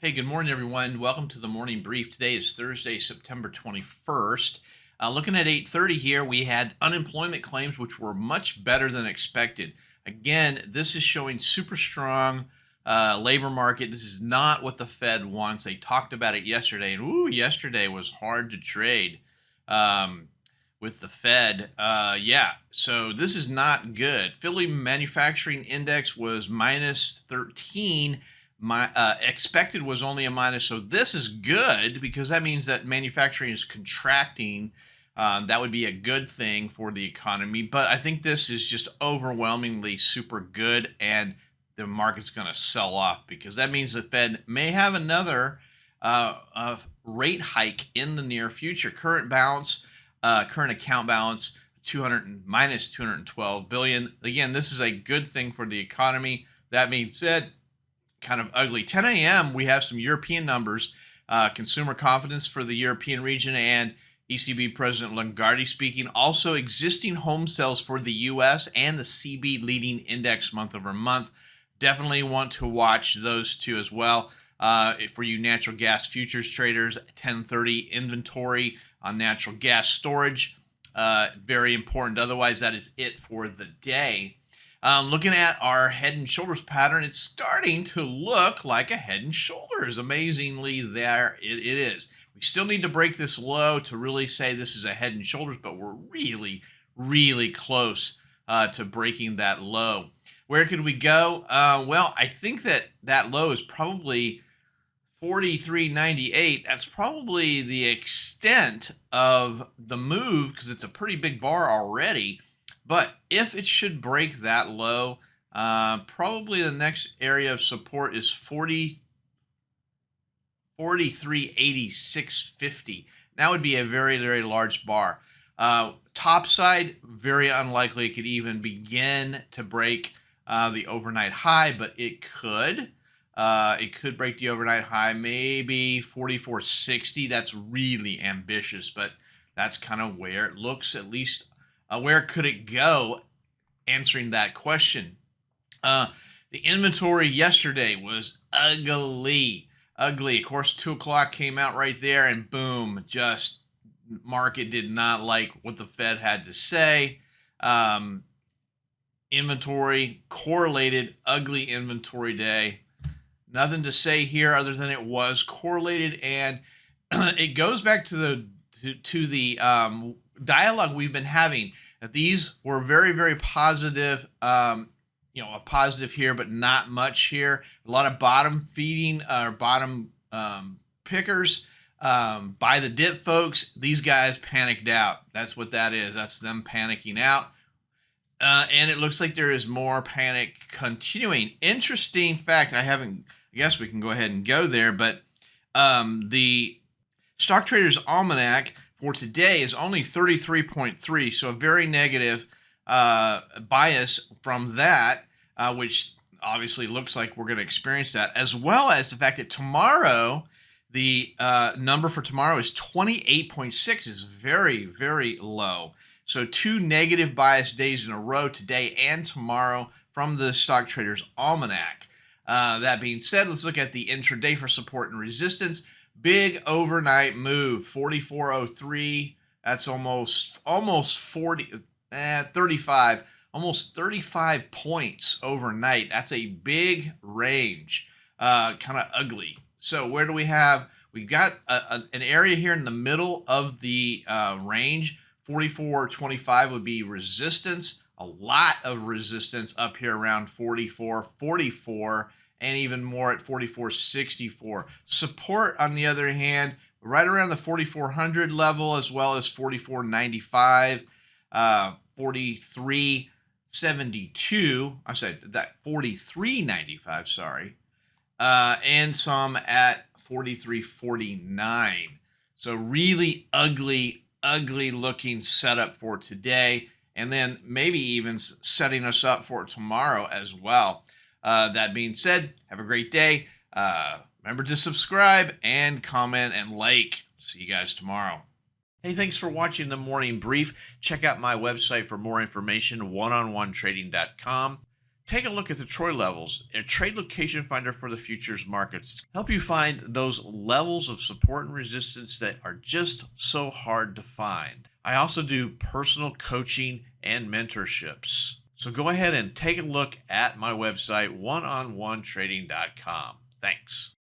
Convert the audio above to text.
Hey, good morning, everyone. Welcome to the morning brief. Today is Thursday, September 21st. Looking at 8:30 here, we had unemployment claims, which were much better than expected. Again, this is showing super strong labor market. This is not what the Fed wants. They talked about it yesterday, and yesterday was hard to trade with the Fed. So this is not good. Philly Manufacturing Index was minus 13. My expected was only a minus, so this is good because that means that manufacturing is contracting. That would be a good thing for the economy, but I think this is just overwhelmingly super good, and the market's going to sell off because that means the Fed may have another rate hike in the near future. Current account balance 200 minus 212 billion. Again, this is a good thing for the economy. That being said, kind of ugly. 10 a.m. we have some European numbers, consumer confidence for the European region, and ECB President Lagarde speaking. Also, existing home sales for the U.S. and the CB leading index month over month. Definitely want to watch those two as well. For you natural gas futures traders, 10:30 inventory on natural gas storage. Very important. Otherwise, that is it for the day. Looking at our head and shoulders pattern, it's starting to look like a head and shoulders. Amazingly, there it is. We still need to break this low to really say this is a head and shoulders, but we're really, really close to breaking that low. Where could we go? Well, I think that low is probably 43.98. That's probably the extent of the move because it's a pretty big bar already. But if it should break that low, probably the next area of support is 43.8650. That would be a very, very large bar. Top side, very unlikely it could even begin to break the overnight high, but it could. It could break the overnight high, maybe 44.60. That's really ambitious, but that's kind of where it looks, at least. Where could it go? Answering that question. The inventory yesterday was ugly. Ugly. Of course, 2 o'clock came out right there, and boom, just market did not like what the Fed had to say. Inventory correlated, ugly inventory day. Nothing to say here other than it was correlated, and it goes back to the dialogue we've been having. That these were very, very positive. A positive here, but not much here. A lot of bottom feeding or bottom pickers by the dip folks. These guys panicked out. That's what that is. That's them panicking out. And it looks like there is more panic continuing. Interesting fact. I guess we can go ahead and go there, but the Stock Traders Almanac for today is only 33.3, so a very negative bias from that, which obviously looks like we're going to experience that, as well as the fact that tomorrow, the number for tomorrow is 28.6, is very, very low. So 2 negative bias days in a row, today and tomorrow, from the Stock Traders Almanac. That being said, let's look at the intraday for support and resistance. Big overnight move, 44.03. That's almost 35, almost 35 points overnight. That's a big range, kind of ugly. So where do we have? We've got an area here in the middle of the range. 44.25 would be resistance. A lot of resistance up here around 44.44. And even more at 44.64. Support, on the other hand, right around the 4,400 level, as well as 44.95, 43.72. I said that 43.95. Sorry, and some at 43.49. So really ugly looking setup for today, and then maybe even setting us up for tomorrow as well. That being said, have a great day. Remember to subscribe and comment and like. See you guys tomorrow. Hey, thanks for watching the morning brief. Check out my website for more information, oneontrading.com. Take a look at the Troy levels, a trade location finder for the futures markets. Help you find those levels of support and resistance that are just so hard to find. I also do personal coaching and mentorships. So go ahead and take a look at my website, oneononetrading.com. Thanks.